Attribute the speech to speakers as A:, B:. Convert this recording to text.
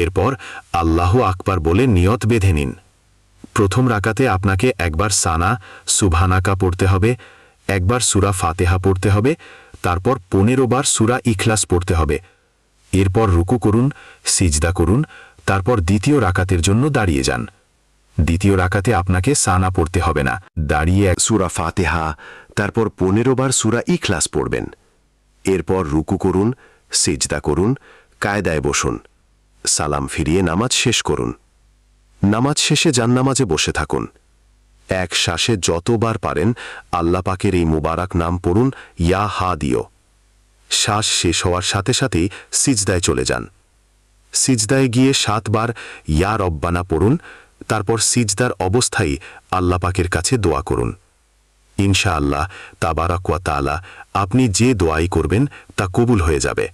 A: এরপর আল্লাহ আকবার বলে নিয়ত বেঁধে নিন। প্রথম রাকাতে আপনাকে একবার সানা সুবহানাকা পড়তে হবে, একবার সূরা ফাতিহা পড়তে হবে, তারপর 15 বার সূরা ইখলাস পড়তে হবে। এরপর রুকু করুন, সিজদা করুন, তারপর দ্বিতীয় রাকাতের জন্য দাঁড়িয়ে যান। দ্বিতীয় রাকাতে আপনাকে সানা পড়তে হবে না, দাঁড়িয়ে
B: সূরা ফাতিহা, তারপর 15 বার সূরা ইখলাস পড়বেন। এরপর রুকু করুন, সিজদা করুন, কায়দায় বসুন, সালাম ফিরিয়ে নামাজ শেষ করুন। নামাজ শেষে জান্নামাজে বসে থাকুন। এক শ্বাসে যতবার পারেন আল্লাহ পাকের এই মুবারক নাম পড়ুন, ইয়া হাদিও। শ্বাস শেষ হওয়ার সাথে সাথেই সিজদায় চলে যান। সিজদায় গিয়ে 7 বার ইয়া রব্বানা পড়ুন, তারপর সিজদার অবস্থায় আল্লাহ পাকের কাছে দোয়া করুন। ইনশাআল্লাহ তাবারাক ওয়া তাআলা আপনি যে দোয়াই করবেন তা কবুল হয়ে যাবে।